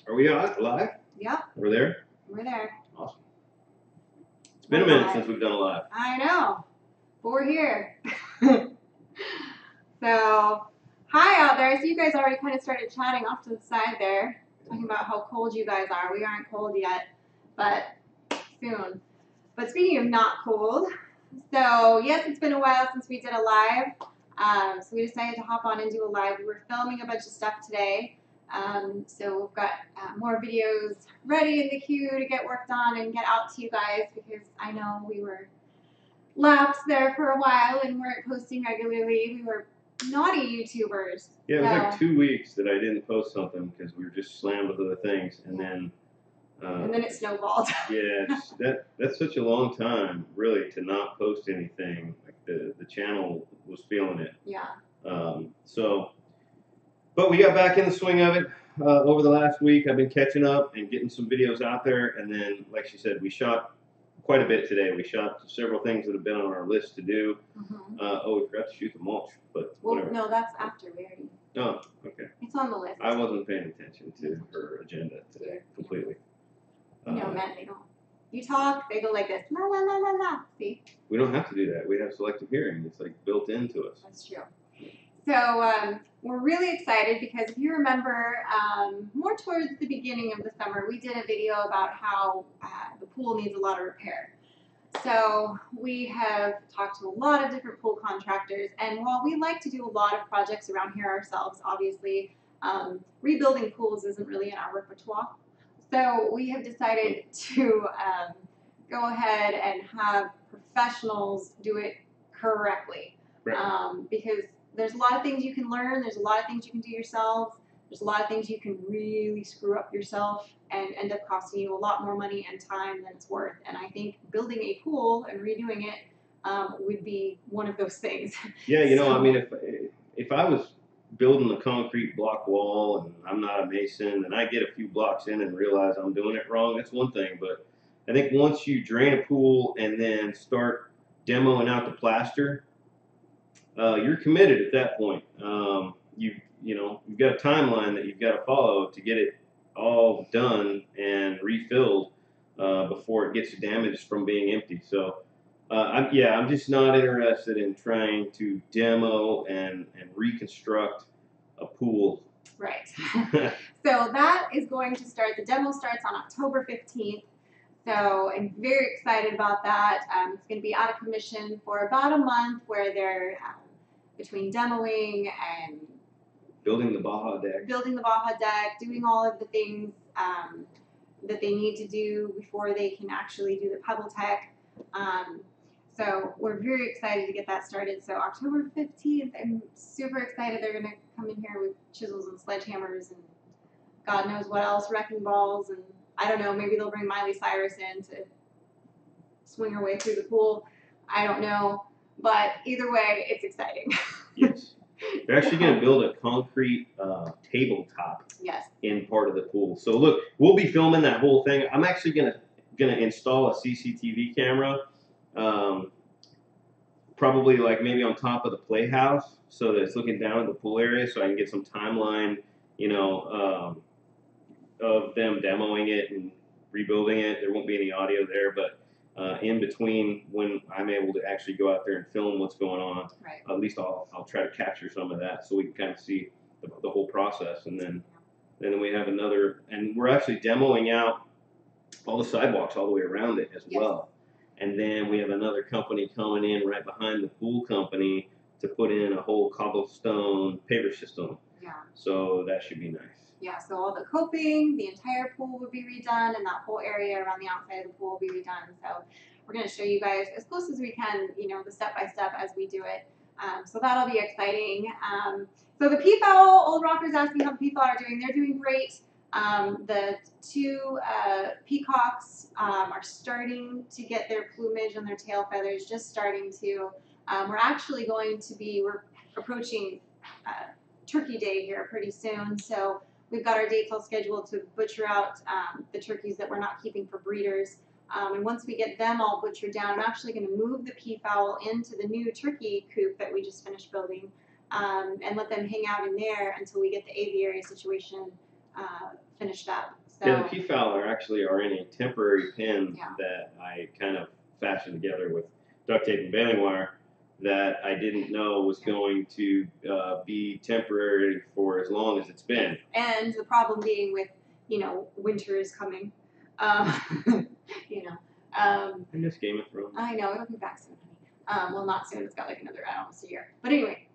Are we live? Yep. We're there? We're there. Awesome. It's been a minute since we've done a live. I know. But we're here. So, hi out there. So you guys already kind of started chatting off to the side there, talking about how cold you guys are. We aren't cold yet, but soon. But speaking of not cold, so yes, it's been a while since we did a live. So we decided to hop on and do a live. We were filming a bunch of stuff today. So we've got more videos ready in the queue to get worked on and get out to you guys, because I know we were lapsed there for a while and weren't posting regularly. We were naughty YouTubers. Yeah, it was like 2 weeks that I didn't post something because we were just slammed with other things, and then it snowballed. Yeah, that's such a long time, really, to not post anything. Like the channel was feeling it. Yeah. But we got back in the swing of it over the last week. I've been catching up and getting some videos out there, and then, like she said, we shot quite a bit today. We shot several things that have been on our list to do. Mm-hmm. We forgot to shoot the mulch, but whatever. No, that's after we already. Oh, okay. It's on the list. I wasn't paying attention to her agenda today completely. No, man, they don't. You talk, they go like this, la la la la la. See? We don't have to do that. We have selective hearing. It's like built into us. That's true. So we're really excited because if you remember, more towards the beginning of the summer, we did a video about how the pool needs a lot of repair. So we have talked to a lot of different pool contractors, and while we like to do a lot of projects around here ourselves, obviously, rebuilding pools isn't really in our repertoire. So we have decided to go ahead and have professionals do it correctly. Right. Because there's a lot of things you can learn, there's a lot of things you can do yourself, there's a lot of things you can really screw up yourself and end up costing you a lot more money and time than it's worth. And I think building a pool and redoing it would be one of those things. Yeah, you know, I mean, if I was building a concrete block wall and I'm not a mason and I get a few blocks in and realize I'm doing it wrong, that's one thing. But I think once you drain a pool and then start demoing out the plaster, you're committed at that point. You've got a timeline that you've got to follow to get it all done and refilled before it gets damaged from being empty. So I'm just not interested in trying to demo and reconstruct a pool. Right. So that is going to start. The demo starts on October 15th. So I'm very excited about that. It's going to be out of commission for about a month, where they're between demoing and building the Baja deck, doing all of the things that they need to do before they can actually do the pebble tech. So we're very excited to get that started. So October 15th, I'm super excited. They're going to come in here with chisels and sledgehammers and God knows what else, wrecking balls, and I don't know, maybe they'll bring Miley Cyrus in to swing her way through the pool. I don't know. But either way, it's exciting. Yes. They're actually going to build a concrete tabletop in part of the pool. So look, we'll be filming that whole thing. I'm actually going to install a CCTV camera, probably like maybe on top of the playhouse, so that it's looking down at the pool area, so I can get some timeline, of them demoing it and rebuilding it. There won't be any audio there, but in between when I'm able to actually go out there and film what's going on, right, at least I'll try to capture some of that so we can kind of see the whole process. And then we have another, and we're actually demoing out all the sidewalks all the way around it as well. And then we have another company coming in right behind the pool company to put in a whole cobblestone paver system. Yeah. So that should be nice. Yeah, so all the coping, the entire pool will be redone, and that whole area around the outside of the pool will be redone. So we're going to show you guys as close as we can, the step-by-step as we do it. So that'll be exciting. So the peafowl, Old Rocker's asking how the peafowl are doing. They're doing great. The two peacocks are starting to get their plumage and their tail feathers, just starting to. We're actually we're approaching Turkey Day here pretty soon, so we've got our dates all scheduled to butcher out the turkeys that we're not keeping for breeders. And once we get them all butchered down, I'm actually going to move the peafowl into the new turkey coop that we just finished building and let them hang out in there until we get the aviary situation finished up. So, yeah, the peafowl are in a temporary pen Yeah. that I kind of fashioned together with duct tape and baling wire that I didn't know was going to be temporary for as long as it's been. And the problem being with, winter is coming. You know, um, I miss Game of Thrones. I know it'll be back soon, honey. Well, not soon. It's got like another, almost a year. But anyway,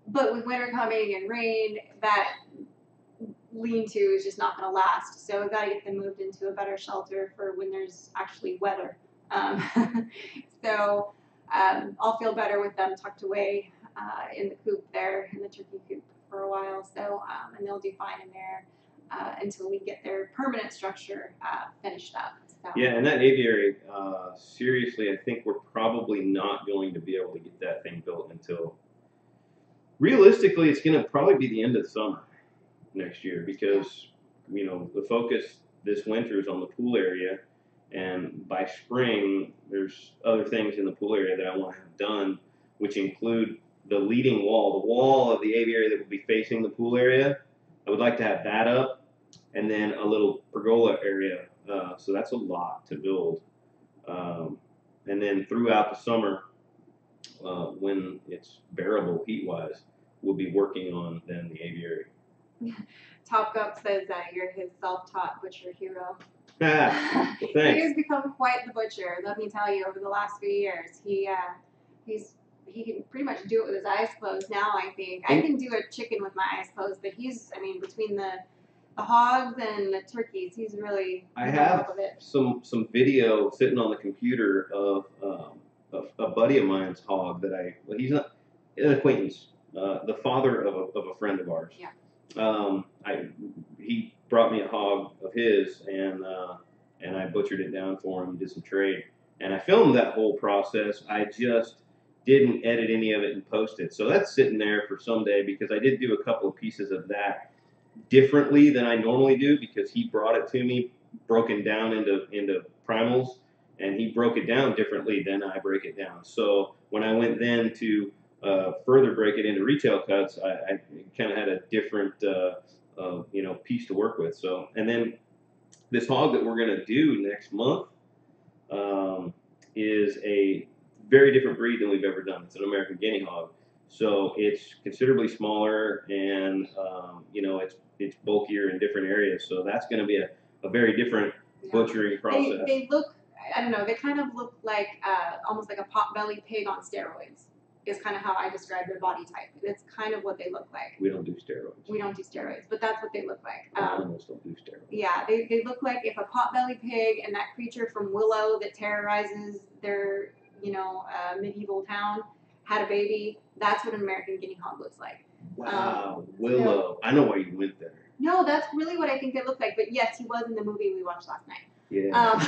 but with winter coming and rain, that lean-to is just not going to last. So we've got to get them moved into a better shelter for when there's actually weather. So I'll feel better with them tucked away in the coop there, in the turkey coop for a while. So and they'll do fine in there until we get their permanent structure finished up. So. Yeah, and that aviary, seriously, I think we're probably not going to be able to get that thing built until, realistically, it's going to probably be the end of summer next year because, the focus this winter is on the pool area. And by spring, there's other things in the pool area that I want to have done, which include the leading wall, the wall of the aviary that will be facing the pool area. I would like to have that up, and then a little pergola area. So that's a lot to build. And then throughout the summer, when it's bearable heat-wise, we'll be working on then the aviary. Top Gump says you're his self-taught butcher hero. Well, thanks. He has become quite the butcher. Let me tell you, over the last few years, he can pretty much do it with his eyes closed now. I think I can do a chicken with my eyes closed, but between the hogs and the turkeys, he's really I have some video sitting on the computer of a buddy of mine's hog that he's not an acquaintance, the father of a friend of ours. Yeah. He brought me a hog of his, and I butchered it down for him, did some trade, and I filmed that whole process. I just didn't edit any of it and post it, so that's sitting there for someday because I did do a couple of pieces of that differently than I normally do because he brought it to me broken down into primals, and he broke it down differently than I break it down. So when I went then to further break it into retail cuts, I kind of had a different piece to work with. So, and then this hog that we're going to do next month is a very different breed than we've ever done. It's an American Guinea hog. So it's considerably smaller, and it's bulkier in different areas. So that's going to be a very different butchering process. They look, I don't know, they kind of look like almost like a pot-bellied pig on steroids. Is kind of how I describe their body type. It's kind of what they look like. We don't do steroids. We don't do steroids, but that's what they look like. Animals don't do steroids. Yeah, they look like if a pot-bellied pig and that creature from Willow that terrorizes their medieval town had a baby. That's what an American Guinea hog looks like. Wow, Willow. I know why you went there. No, that's really what I think they look like. But yes, he was in the movie we watched last night. Yeah.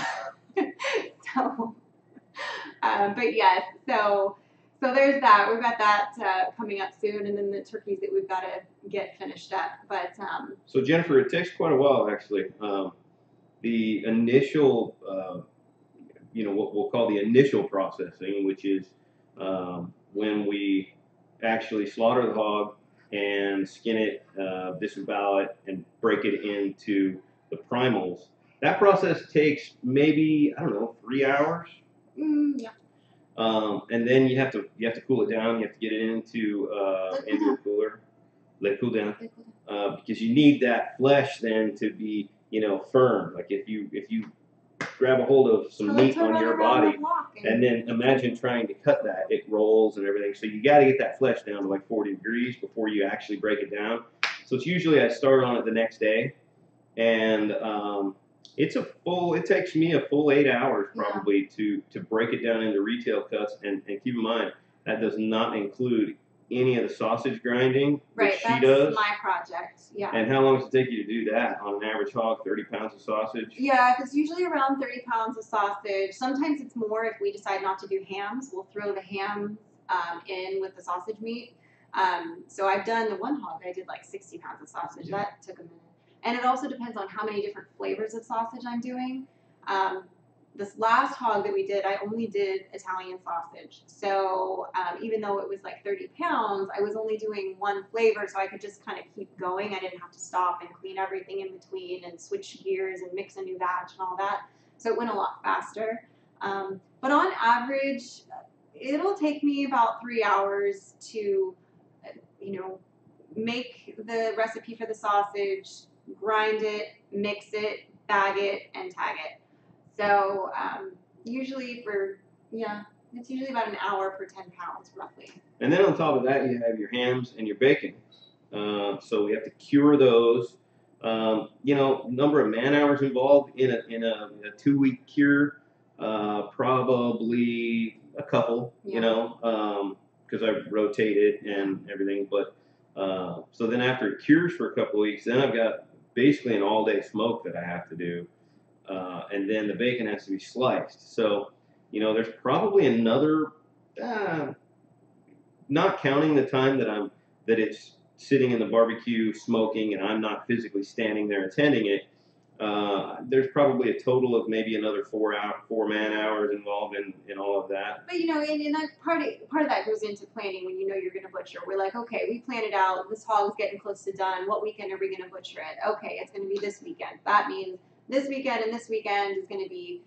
But yes, so there's that. We've got that coming up soon, and then the turkeys that we've got to get finished up. But so Jennifer, it takes quite a while actually. The initial, what we'll call the initial processing, which is when we actually slaughter the hog and skin it, disembowel it, and break it into the primals. That process takes maybe 3 hours. Yeah. And then you have to cool it down. You have to get it into a cooler. Let it cool down. Because you need that flesh then to be firm. Like if you grab a hold of some meat on your body, and then imagine trying to cut that, it rolls and everything. So you got to get that flesh down to like 40 degrees before you actually break it down. So it's usually I start on it the next day, and it takes me a full 8 hours probably to break it down into retail cuts, and keep in mind that does not include any of the sausage grinding that she does. That's my project. Yeah. And how long does it take you to do that on an average hog? 30 pounds of sausage? Yeah, it's usually around 30 pounds of sausage. Sometimes it's more if we decide not to do hams. We'll throw the ham in with the sausage meat. So I've done the one hog. I did like 60 pounds of sausage. Yeah. That took a minute. And it also depends on how many different flavors of sausage I'm doing. this last hog that we did, I only did Italian sausage. So even though it was like 30 pounds, I was only doing one flavor, so I could just kind of keep going. I didn't have to stop and clean everything in between and switch gears and mix a new batch and all that. So it went a lot faster. But on average, it'll take me about 3 hours to, make the recipe for the sausage, grind it, mix it, bag it, and tag it. So usually it's usually about an hour per 10 pounds roughly. And then on top of that, you have your hams and your bacon. So we have to cure those. Number of man hours involved in a 2-week cure, probably a couple. Because I rotate it and everything. But so then after it cures for a couple of weeks, then I've got basically an all-day smoke that I have to do. And then the bacon has to be sliced. So, there's probably another, not counting the time that it's sitting in the barbecue smoking and I'm not physically standing there attending it. There's probably a total of maybe another 4 man hours involved in all of that. But and that part of that goes into planning when you're going to butcher. We're like, okay, we planned it out. This hog's getting close to done. What weekend are we going to butcher it? Okay, it's going to be this weekend. That means this weekend and this weekend is going to be,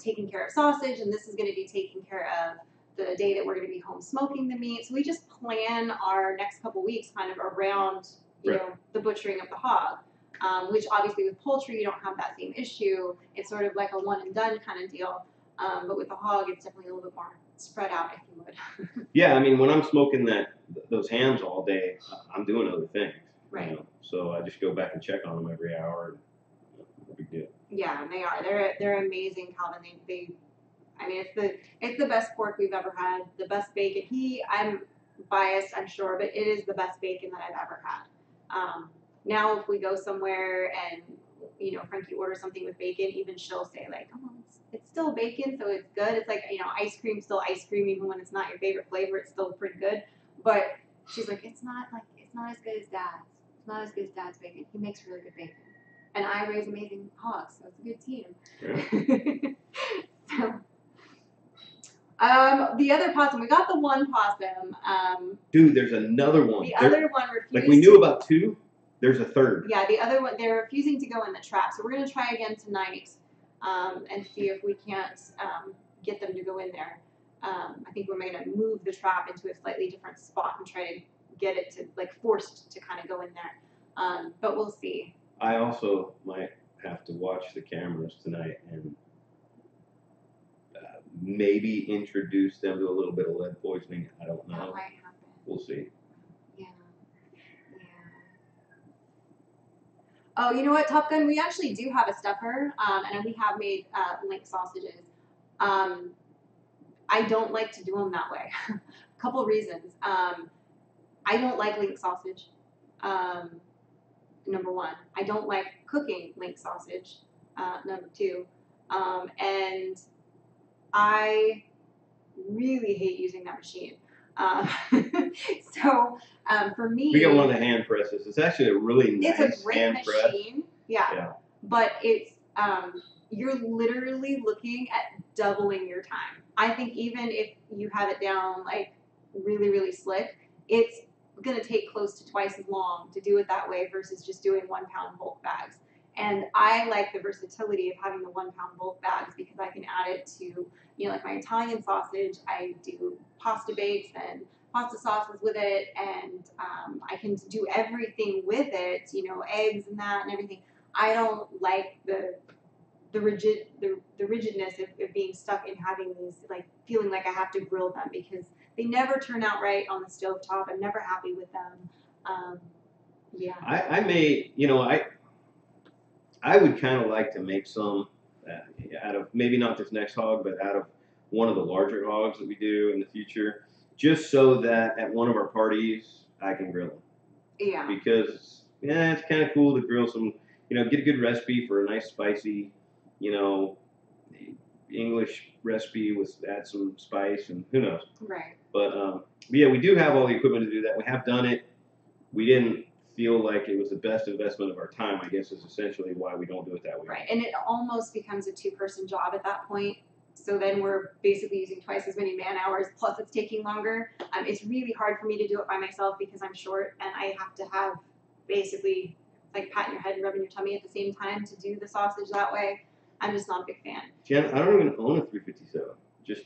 taking care of sausage, and this is going to be taking care of the day that we're going to be home smoking the meat. So we just plan our next couple weeks kind of around, the butchering of the hog. Which obviously with poultry you don't have that same issue. It's sort of like a one and done kind of deal. But with the hog, it's definitely a little bit more spread out, if you would. Yeah, I mean, when I'm smoking those hams all day, I'm doing other things. Right. So I just go back and check on them every hour. No big deal. Yeah, they are. They're amazing, Calvin. It's the best pork we've ever had. The best bacon. I'm biased, I'm sure, but it is the best bacon that I've ever had. Now, if we go somewhere and Frankie orders something with bacon, even she'll say like, "Oh, it's still bacon, so it's good." It's like ice cream, still ice cream, even when it's not your favorite flavor, it's still pretty good. But she's like, it's not as good as Dad's. It's not as good as Dad's bacon. He makes really good bacon, and I raise amazing hogs, so it's a good team. Yeah. So, the other possum, we got the one possum. Dude, there's another one. The other one refused. Like we knew about 2. There's a third. Yeah, the other one, they're refusing to go in the trap. So we're going to try again tonight and see if we can't get them to go in there. I think we're going to move the trap into a slightly different spot and try to get it to, forced to kind of go in there. But we'll see. I also might have to watch the cameras tonight and maybe introduce them to a little bit of lead poisoning. I don't know. That might happen. We'll see. Oh, you know what, Top Gun? We actually do have a stuffer, and we have made link sausages. I don't like to do them that way. A couple reasons. I don't like link sausage. Number one, I don't like cooking link sausage. Number two, and I really hate using that machine. So for me, we got one of the hand presses. It's actually a really nice it's a great hand machine. press. Yeah. But it's you're literally looking at doubling your time. I think even if you have it down like really, really slick, it's gonna take close to twice as long to do it that way versus just doing 1 pound bulk bags. And I like the versatility of having the 1 pound bulk bags because I can add it to, like my Italian sausage. I do pasta bakes and pasta sauces with it, and I can do everything with it, eggs and that and everything. I don't like the rigidness of being stuck in having these, like feeling like I have to grill them because they never turn out right on the stovetop. I'm never happy with them. Yeah. I would kind of like to make some out of maybe not this next hog, but out of one of the larger hogs that we do in the future, just so that at one of our parties I can grill them. Yeah. Because it's kind of cool to grill some, get a good recipe for a nice spicy, English recipe with add some spice and who knows. Right. But yeah, we do have all the equipment to do that. We have done it. We didn't feel like it was the best investment of our time, I guess, is essentially why we don't do it that way. Right, and it almost becomes a two-person job at that point. So then we're basically using twice as many man hours, plus it's taking longer. It's really hard for me to do it by myself because I'm short and I have to have basically like patting your head and rubbing your tummy at the same time to do the sausage that way. I'm just not a big fan. Jen, I don't even own a 357.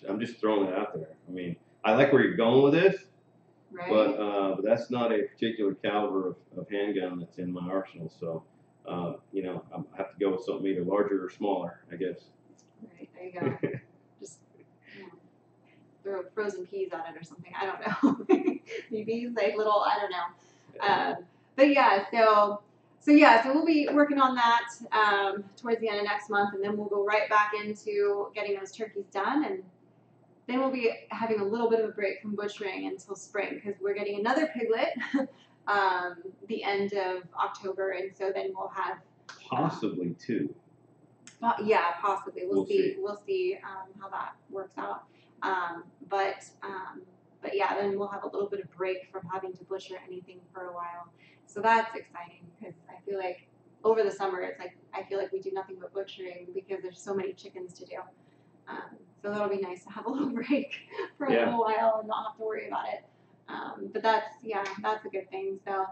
I'm just throwing it out there. I mean, I like where you're going with this, right? But that's not a particular caliber of handgun that's in my arsenal. So, you know, I have to go with something either larger or smaller, I guess. Right, there you go. Just throw frozen peas at it or something. I don't know. Maybe like little, I don't know. But yeah, so we'll be working on that towards the end of next month, and then we'll go right back into getting those turkeys done, and then we'll be having a little bit of a break from butchering until spring because we're getting another piglet the end of October, and so then we'll have possibly two. Yeah, possibly. We'll see. See. We'll see how that works out. But yeah, then we'll have a little bit of break from having to butcher anything for a while. So that's exciting because I feel like over the summer it's like I feel like we do nothing but butchering because there's so many chickens to do. So that'll be nice to have a little break for a little while and not have to worry about it. But that's a good thing. So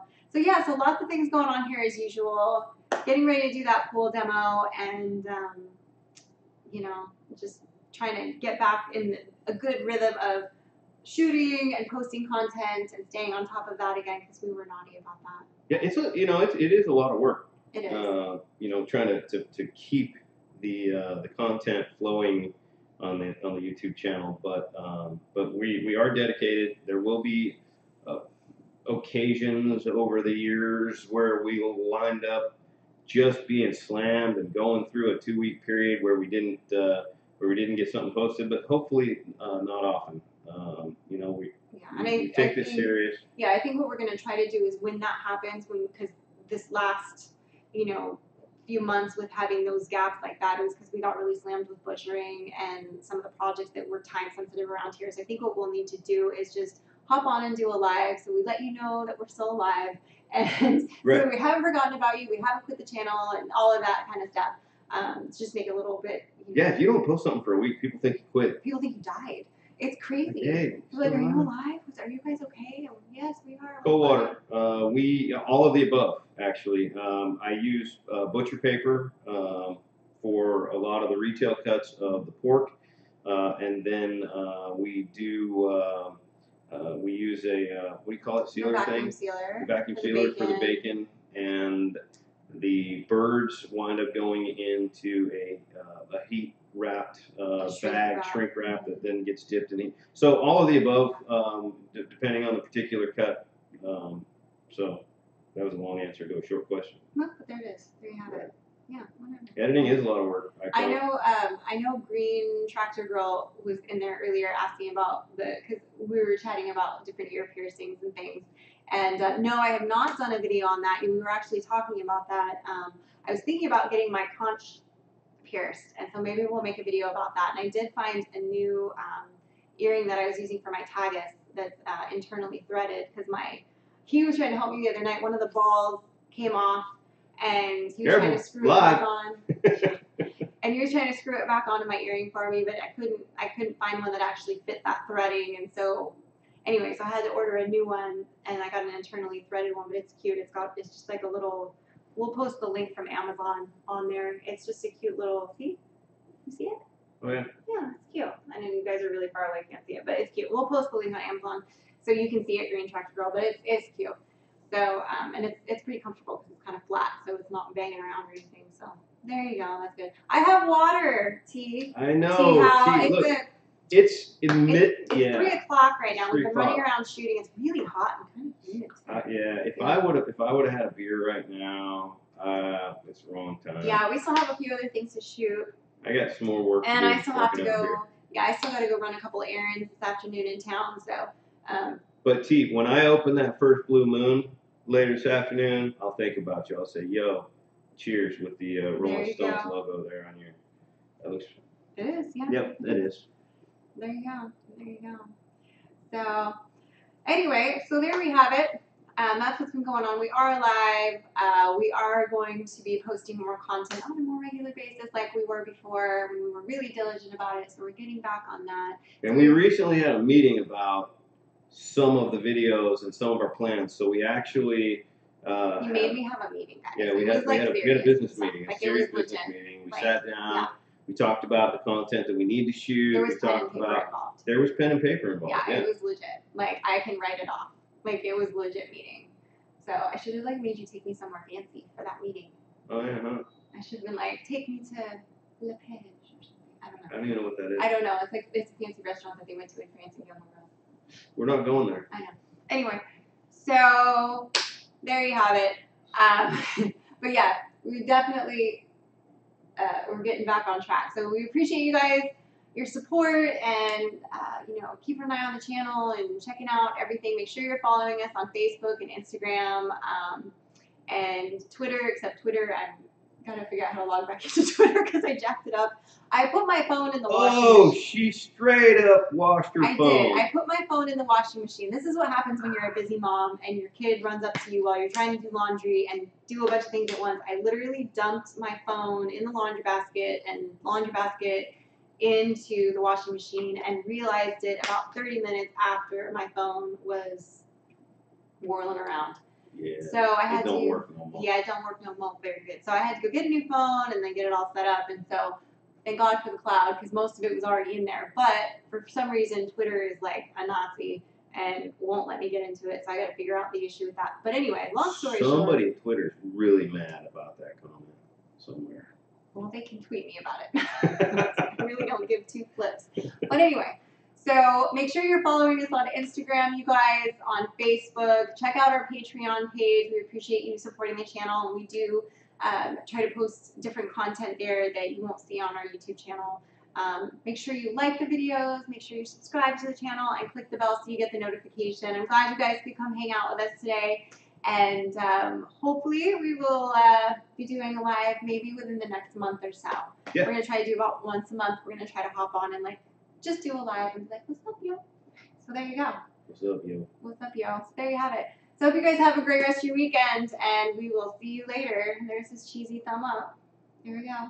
lots of things going on here as usual. Getting ready to do that pool demo and you know, just trying to get back in a good rhythm of shooting and posting content and staying on top of that again because we were naughty about that. Yeah, it is a lot of work. It is. You know, trying to keep the content flowing on the YouTube channel, but we are dedicated. There will be occasions over the years where we will wind up just being slammed and going through a 2-week period where we didn't get something posted, but hopefully not often. You know, we take this serious. Yeah, I think what we're going to try to do is when that happens, because this last, you know, few months with having those gaps like that, it was because we got really slammed with butchering and some of the projects that were time sensitive around here. So I think what we'll need to do is just hop on and do a live so we let you know that we're still alive and so we haven't forgotten about you, we haven't quit the channel and all of that kind of stuff. Just make it a little bit, you know, if you don't post something for a week, people think you quit. People think you died. It's crazy. Hey, like, are you alive? Are you guys okay? Yes, we are. Cold water. We all of the above actually. I use butcher paper for a lot of the retail cuts of the pork, and then we use a what do you call it? Sealer vacuum thing. Sealer. The vacuum sealer for the bacon, and the birds wind up going into a heat wrapped shrink wrap that then gets dipped in heat. So all of the above, depending on the particular cut. So that was a long answer to a short question. No, but there it is. There you have it. Yeah, whatever. Editing is a lot of work. I know Green Tractor Girl was in there earlier asking about because we were chatting about different ear piercings and things. And no, I have not done a video on that. We were actually talking about that. I was thinking about getting my conch pierced, and so maybe we'll make a video about that. And I did find a new earring that I was using for my tagus that's internally threaded because he was trying to help me the other night. One of the balls came off, and he was trying to screw it back on. And he was trying to screw it back onto my earring for me, but I couldn't find one that actually fit that threading, and so anyway, so I had to order a new one, and I got an internally threaded one, but it's cute. It's just like a little. We'll post the link from Amazon on there. It's just a cute little. See, you see it? Oh yeah. Yeah, it's cute. I know you guys are really far away, can't see it, but it's cute. We'll post the link on Amazon so you can see it, Green Tractor Girl. But it's cute. So and it's pretty comfortable because it's kind of flat, so it's not banging around or anything. So there you go. That's good. I have water, T. I know. T, look, it's 3 o'clock right now. We've been running around shooting. It's really hot and kind of humid. Yeah. If I would have had a beer right now, it's the wrong time. Yeah, we still have a few other things to shoot. I got some more work. And to do I still have to go. Yeah, I still got to go run a couple of errands this afternoon in town. So. But T, when I open that first blue moon later this afternoon, I'll think about you. I'll say, "Yo, cheers" with the Rolling Stones logo there on your. That looks. It is, yeah. Yep, it is. There you go. So, anyway, so there we have it. That's what's been going on. We are live. We are going to be posting more content on a more regular basis like we were before. We were really diligent about it, so we're getting back on that. And we recently had a meeting about some of the videos and some of our plans. So we actually you made me have a meeting, guys. Yeah, we had a business meeting, a serious business legit. meeting. We sat down. We talked about the content that we need to shoot. There was pen and paper involved. There was pen and paper involved. Yeah, it was legit. Like, I can write it off. Like, it was a legit meeting. So I should have made you take me somewhere fancy for that meeting. Oh yeah, huh? I should have been like, take me to Le Page or something. I don't know. I don't even know what that is. I don't know. It's a fancy restaurant that they went to in France and Gilmore Girls. We're not going there. I know. Anyway, so there you have it. But yeah, we definitely we're getting back on track. So we appreciate you guys, your support, and keep an eye on the channel and checking out everything. Make sure you're following us on Facebook and Instagram and Twitter. Except Twitter, I'm gotta figure out how to log back into Twitter because I jacked it up. I put my phone in the washing machine. Oh, she straight up washed her phone. I did. I put my phone in the washing machine. This is what happens when you're a busy mom and your kid runs up to you while you're trying to do laundry and do a bunch of things at once. I literally dumped my phone in the laundry basket into the washing machine and realized it about 30 minutes after my phone was whirling around. Yeah. So I had it don't work no more. Yeah, it don't work no more very good. So I had to go get a new phone and then get it all set up. And so thank God for the cloud because most of it was already in there. But for some reason, Twitter is like a Nazi and won't let me get into it. So I got to figure out the issue with that. But anyway, long story short. Somebody at Twitter is really mad about that comment somewhere. Well, they can tweet me about it. I really don't give two flips. But anyway, so make sure you're following us on Instagram, you guys, on Facebook. Check out our Patreon page. We appreciate you supporting the channel. And we do try to post different content there that you won't see on our YouTube channel. Make sure you like the videos. Make sure you subscribe to the channel and click the bell so you get the notification. I'm glad you guys could come hang out with us today. And hopefully we will be doing a live maybe within the next month or so. Yeah. We're going to try to do about once a month. We're going to try to hop on and just do a live and be like, what's up, yo? So there you go. What's up, yo? What's up, yo? So there you have it. So hope you guys have a great rest of your weekend, and we will see you later. There's his cheesy thumb up. Here we go.